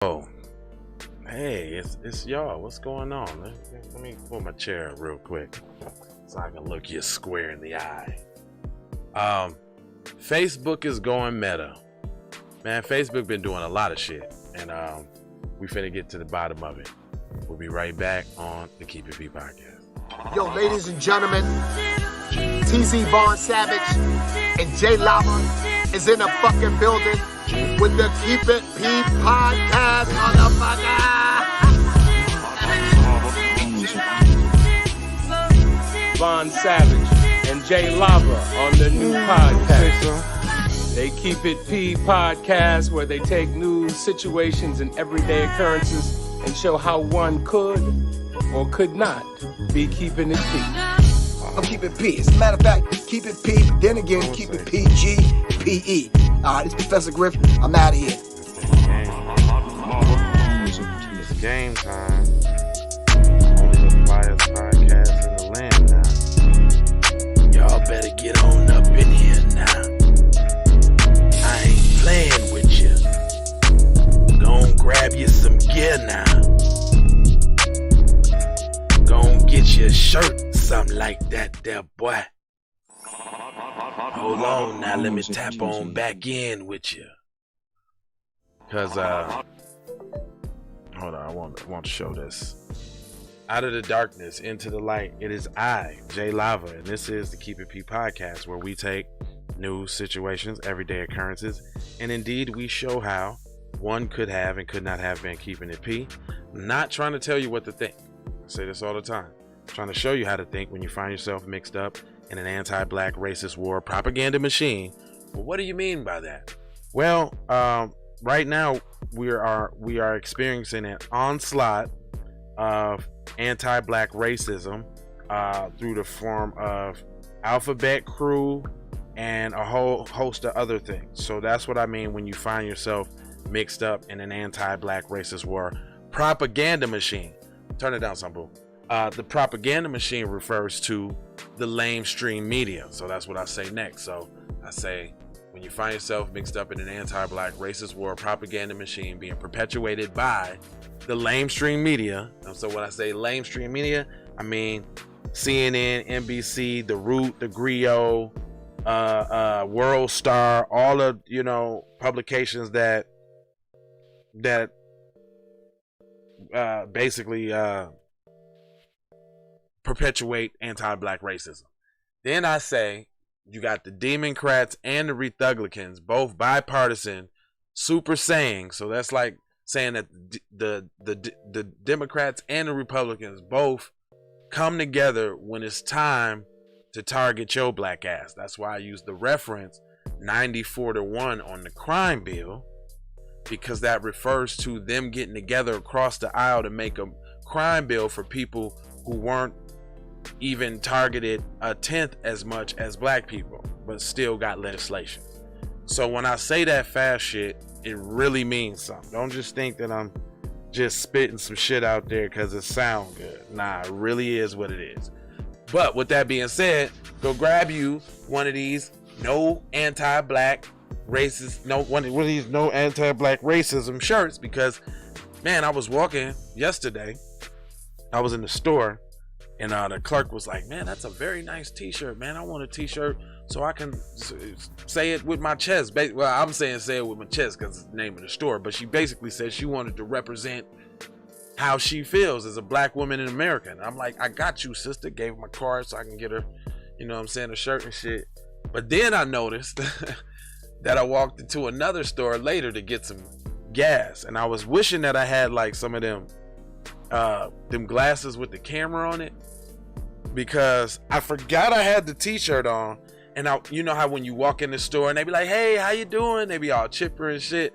Oh, hey, it's y'all. What's going on? Let me pull my chair up real quick so I can look you square in the eye. Facebook is going meta. Man, Facebook been doing a lot of shit, and we finna get to the bottom of it. We'll be right back on the Keep It P podcast. Yo, ladies and gentlemen, TZ Vaughn Savage and Jay Lava is in the fucking building with the Keep It P podcast, motherfucker. Vaughn Savage and Jay Lava on the new podcast. They Keep It P podcast, where they take news, situations, and everyday occurrences and show how one could or could not be keeping it P. I'm keeping P. As a matter of fact, keep it P, but then again, keep it PG, PE. Alright, it's Professor Griff. I'm out of here. It's game time. Only the flyest podcast in the land now. Y'all better get on up in here now. I ain't playing with you. Gon' grab you some gear now. Gon' get you a shirt, something like that there, boy. Hold on now, let me tap on back in with you. Cause hold on, I want to show this. Out of the darkness into the light, it is I, Jay Lava, and this is the Keep It P podcast, where we take news, situations, everyday occurrences, and indeed we show how one could have and could not have been keeping it P. I'm not trying to tell you what to think. I say this all the time. I'm trying to show you how to think when you find yourself mixed up in an anti-black racist war propaganda machine. Well, what do you mean by that? Well, right now we are experiencing an onslaught of anti-black racism through the form of Alphabet Crew and a whole host of other things. So that's what I mean when you find yourself mixed up in an anti-black racist war propaganda machine. Turn it down some, boo. The propaganda machine refers to the lamestream media. So that's what I say next. So I say, when you find yourself mixed up in an anti-black racist war propaganda machine being perpetuated by the lamestream media. And so when I say lamestream media, I mean CNN, NBC, The Root, The Griot, World Star, all of, publications that basically perpetuate anti-black racism. Then I say you got the Democrats and the Republicans, both bipartisan, super saying. So that's like saying that the Democrats and the Republicans both come together when it's time to target your black ass. That's why I use the reference 94-1 on the crime bill, because that refers to them getting together across the aisle to make a crime bill for people who weren't even targeted a tenth as much as black people, but still got legislation. So when I say that fast shit, it really means something. Don't just think that I'm just spitting some shit out there because it sounds good. Nah, it really is what it is. But with that being said, go grab you one of these no anti-black racist, one of these no anti-black racism shirts, because man, I was walking yesterday, I was in the store, and the clerk was like, man, that's a very nice t-shirt, man. I want a t-shirt so I can say it with my chest. Well, I'm saying say it with my chest because it's the name of the store, but she basically said she wanted to represent how she feels as a black woman in America. And I'm like, I got you, sister. Gave her my card so I can get her, a shirt and shit. But then I noticed that I walked into another store later to get some gas, and I was wishing that I had like some of them glasses with the camera on it, because I forgot I had the t-shirt on. And you know how when you walk in the store and they be like, hey, how you doing? They be all chipper and shit.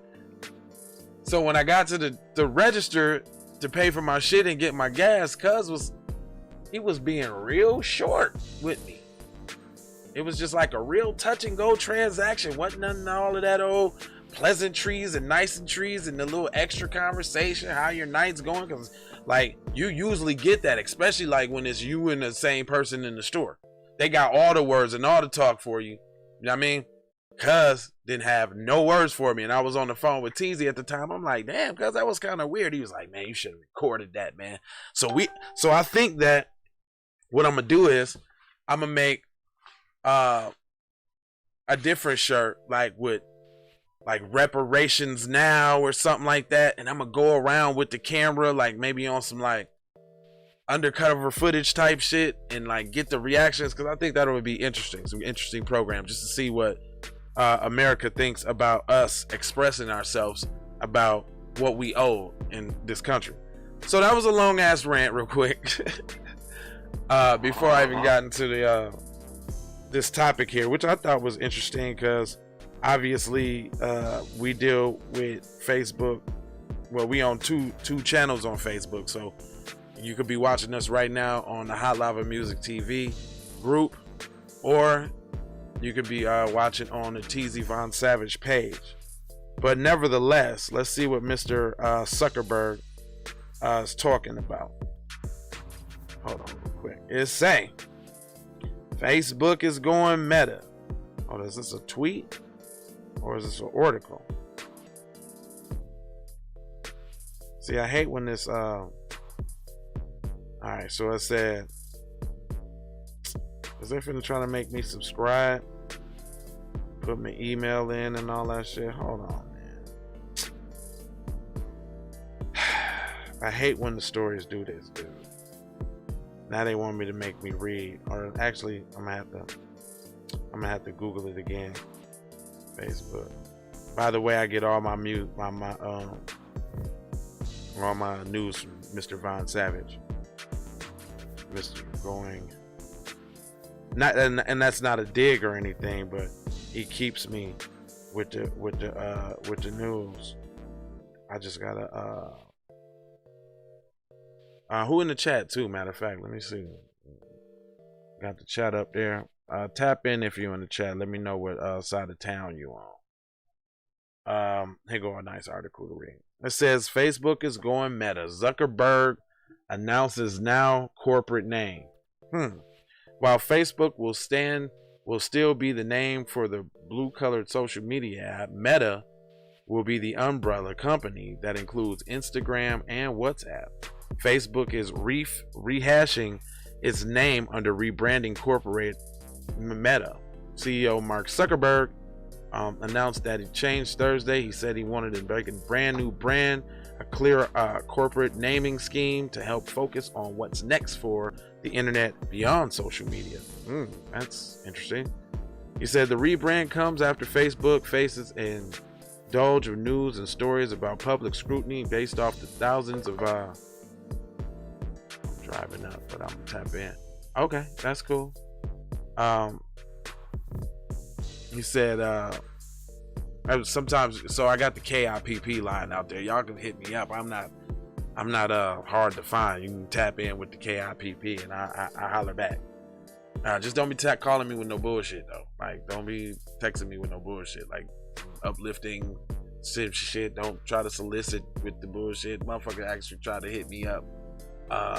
So when I got to the register to pay for my shit and get my gas, he was being real short with me. It was just like a real touch and go transaction. Wasn't nothing all of that old pleasantries and niceties and the little extra conversation, how your night's going. Because like you usually get that, especially like when it's you and the same person in the store. They got all the words and all the talk for you. You know what I mean? Cuz didn't have no words for me, and I was on the phone with TZ at the time. I'm like, damn, cuz that was kind of weird. He was like, man, you should have recorded that, man. So I think that what I'm gonna do is I'm gonna make a different shirt, like with like reparations now or something like that, and I'm gonna go around with the camera, like maybe on some like undercover footage type shit, and like get the reactions, because I think that would be interesting, some interesting program just to see what America thinks about us expressing ourselves about what we owe in this country. So that was a long ass rant real quick before I even got into the this topic here, which I thought was interesting because obviously we deal with Facebook. Well, we own two channels on Facebook, so you could be watching us right now on the Hot Lava Music TV group, or you could be watching on the TZ Von Savage page. But nevertheless, let's see what Mr. Zuckerberg is talking about. Hold on real quick. It's saying Facebook is going meta. Oh, is this a tweet or is this an article? See, I hate when this alright, so it said, is they finna try to make me subscribe? Put my email in and all that shit. Hold on, man. I hate when the stories do this, dude. Now they want me to make me read, or actually, I'm gonna have to Google it again. Facebook. By the way, I get all my all my news from Mr. Von Savage. Mr. Going. Not, and that's not a dig or anything, but he keeps me with the news. I just gotta who in the chat too, matter of fact, let me see. Got the chat up there. Tap in if you're in the chat. Let me know what side of town you on. Here go a nice article to read. It says Facebook is going meta. Zuckerberg announces now corporate name. While Facebook will still be the name for the blue-colored social media app, Meta will be the umbrella company that includes Instagram and WhatsApp. Facebook is rehashing its name under rebranding corporate Meta. CEO Mark Zuckerberg announced that it changed Thursday. He said he wanted to make a brand new brand, a clear corporate naming scheme to help focus on what's next for the internet beyond social media. That's interesting. He said the rebrand comes after Facebook faces an indulge of news and stories about public scrutiny based off the thousands of I'm driving up, but I'm gonna tap in. Okay, that's cool. He said sometimes, so I got the KIPP line out there. Y'all can hit me up. I'm not hard to find. You can tap in with the KIPP and I holler back. Just don't be calling me with no bullshit though. Like, don't be texting me with no bullshit. Like uplifting shit. Don't try to solicit with the bullshit. Motherfucker actually try to hit me up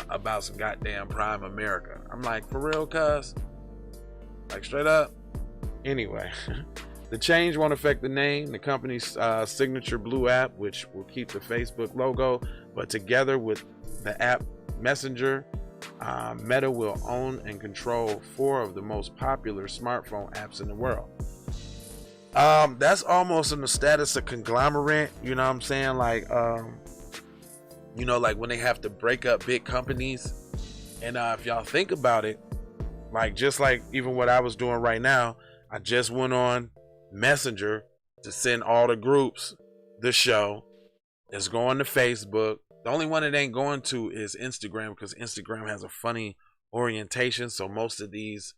about some goddamn Prime America. I'm like, for real, cuz? Like, straight up? Anyway, the change won't affect the name, the company's signature blue app, which will keep the Facebook logo, but together with the app Messenger, Meta will own and control 4 of the most popular smartphone apps in the world. That's almost in the status of conglomerate, you know what I'm saying? Like, you know, like when they have to break up big companies. And if y'all think about it, like just like even what I was doing right now, I just went on Messenger to send all the groups the show. It's going to Facebook. The only one it ain't going to is Instagram, because Instagram has a funny orientation. So most of these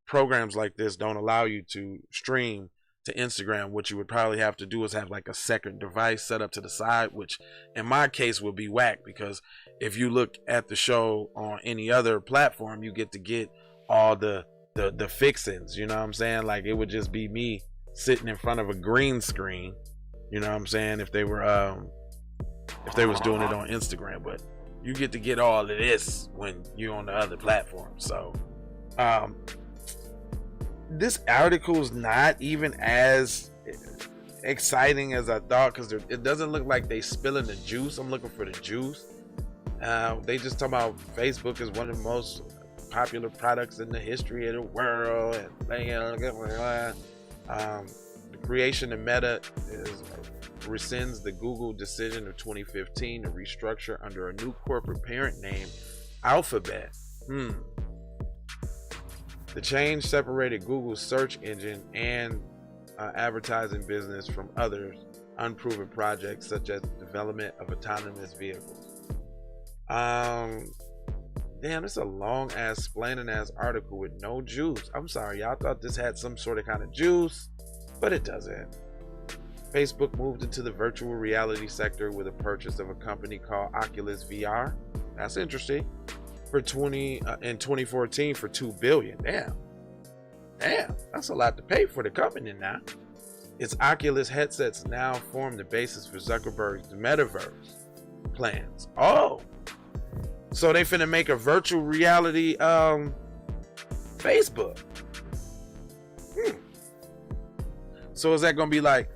programs like this don't allow you to stream to Instagram. What you would probably have to do is have like a second device set up to the side, which in my case would be whack, because if you look at the show on any other platform, you get to get all the fixings, you know what I'm saying? Like, it would just be me sitting in front of a green screen, you know what I'm saying, if they was doing it on Instagram. But you get to get all of this when you're on the other platform. So this article is not even as exciting as I thought, because it doesn't look like they spilling the juice. I'm looking for the juice. They just talk about Facebook is one of the most popular products in the history of the world, and the creation of Meta rescinds the Google decision of 2015 to restructure under a new corporate parent name, Alphabet. The change separated Google's search engine and advertising business from others unproven projects, such as the development of autonomous vehicles. Damn, it's a long ass splaining ass article with no juice. I'm sorry, y'all thought this had some sort of kind of juice, but it doesn't. Facebook moved into the virtual reality sector with a purchase of a company called Oculus VR. That's interesting. In 2014 for $2 billion. Damn, that's a lot to pay for the company now. Its Oculus headsets now form the basis for Zuckerberg's metaverse plans. Oh, so they finna make a virtual reality Facebook. So is that gonna be like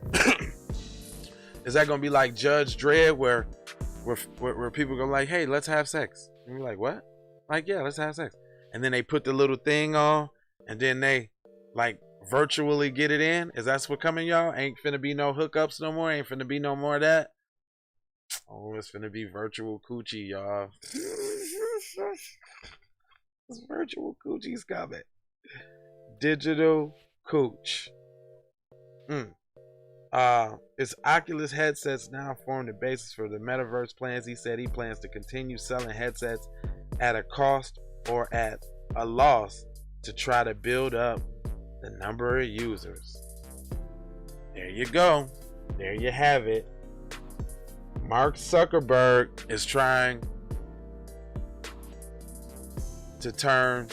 is that gonna be like Judge Dredd, where people go like, hey, let's have sex, and you're like, what? Like, yeah, let's have sex, and then they put the little thing on, and then they like virtually get it in? Is that what's coming, y'all? Ain't finna be no hookups no more. Ain't finna be no more of that. Oh, it's finna be virtual coochie, y'all. It's virtual coochie's coming. Digital cooch. Its Oculus headsets now form the basis for the metaverse plans. He said he plans to continue selling headsets at a cost or at a loss to try to build up the number of users. There you go. There you have it. Mark Zuckerberg is trying to turn,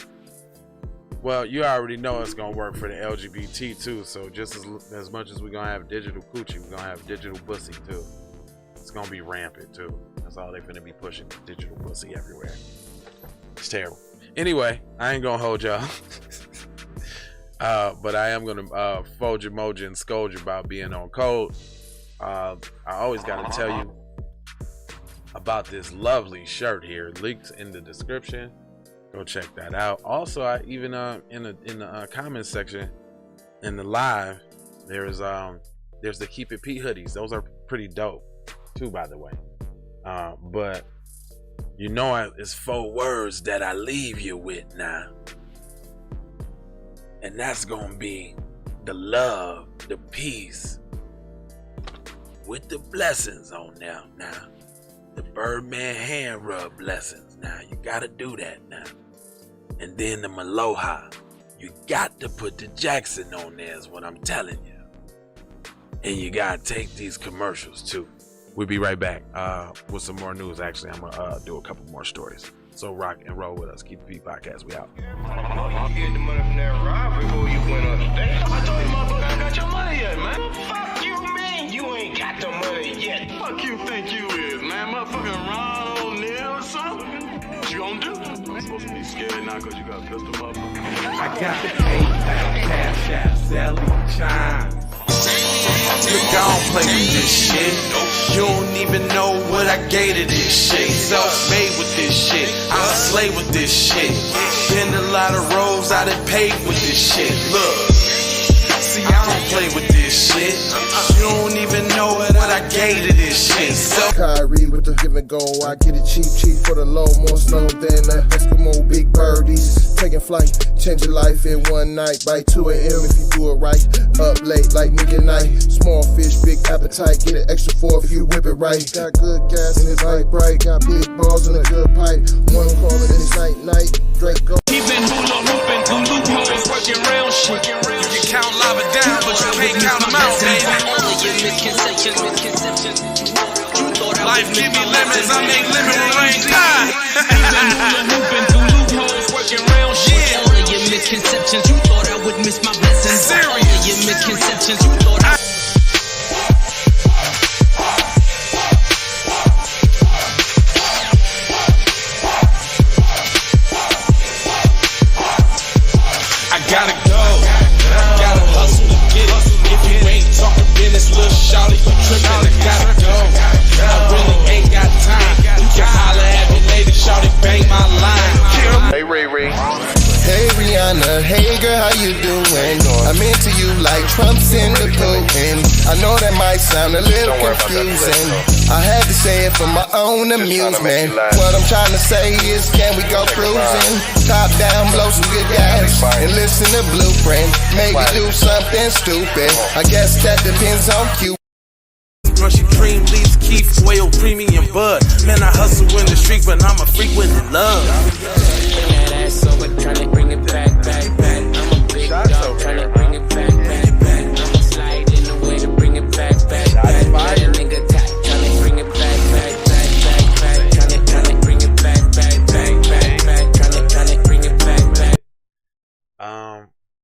well, you already know it's gonna work for the LGBT too, so just as much as we're gonna have digital coochie, we're gonna have digital pussy too. It's gonna be rampant too. That's all they're gonna be pushing, digital pussy everywhere. It's terrible. Anyway, I ain't gonna hold y'all. But I am gonna fold your mojo and scold you about being on code. I always gotta tell you about this lovely shirt here. Links in the description. Go check that out. Also, I even in the comments section in the live, there's the Keep It P hoodies. Those are pretty dope too, by the way. But you know, it's 4 words that I leave you with now, and that's gonna be the love, the peace, with the blessings on now. Now, the Birdman hand rub blessings. Now, you gotta do that now. And then the Maloha. You got to put the Jackson on there is what I'm telling you. And you gotta take these commercials too. We'll be right back with some more news. Actually, I'm gonna do a couple more stories. So rock and roll with us. Keep the P Podcast. We out. You get the money from that robbery before you went upstairs. I told you, motherfucker, I ain't got your money yet, man. Fuck you, man. You ain't got the money yet. Fuck you think you is, man. Motherfucking Ron O'Neal or something. What you gonna do? You ain't supposed to be scared now because you got a pistol, motherfucker. I got the PayPal, Cash App, Zelle, Chime. You don't play with this shit. You don't even know what I gave to this shit. Self-made with this shit. I slay with this shit. Been a lot of roads I done paved with this shit. Look, see, I don't play with this shit. You don't even know what I gave to this shit. Kyrie with the give and go. I get it cheap for the low. More snow than a Eskimo big birdies. Taking flight, change your life in one night. By 2 a.m. if you do it right. Up late like midnight. Small fish, big appetite. Get an extra 4 if you whip it right. Got good gas in his light bright. Got big balls in a good pipe. One calling in his night. Drake go. He been hula hooping through loopholes, working round shit. You can count lava down, but you can't count them out, baby. Life give me lemons, I make lemon rain die. He been hula hooping through loopholes, working round shit. All of your misconceptions, you thought I would miss my blessings. Serious. All of your misconceptions, you thought I gotta go. Trump's in the Putin. I know that might sound a little confusing. I had to say it for my own amusement. What I'm trying to say is, can we go cruising? Top down, blow some good gas, and listen to Blueprint. Maybe do something stupid. I guess that depends on you. Russian cream leaves, Keith, oil, premium bud. Man, I hustle in the street, but I'm a freak with the love. That ass over, tryna bring it back. I'm a big dog, tryna bring it back. I'ma slide in the way to bring it back. Let a nigga tap, tryna bring it back. Tryna bring it back. Tryna bring it back.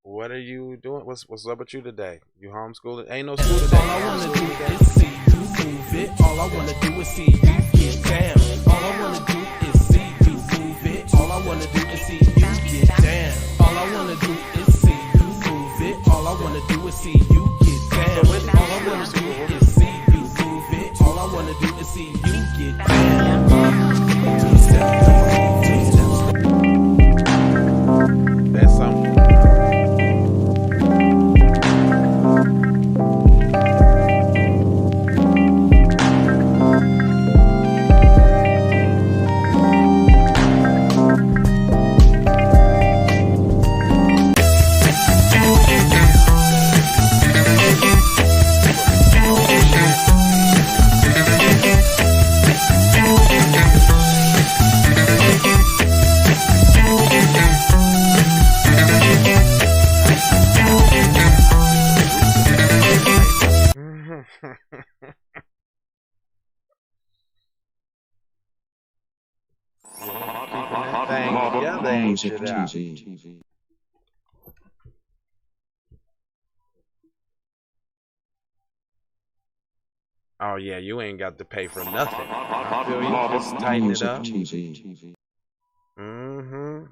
What are you doing? What's up with you today? You homeschooling? Ain't no school today. All I wanna do is see you move it. All I wanna do is see you get down. All I wanna do is see you move it. All I wanna do is see you get down. All I wanna do is see you move it. All I wanna do is see you get down. All I wanna do is see you move it. All I wanna do is see you get down. Two-step. That's something. Oh yeah, you ain't got to pay for nothing. I feel you. Just tighten it up. Mm-hmm.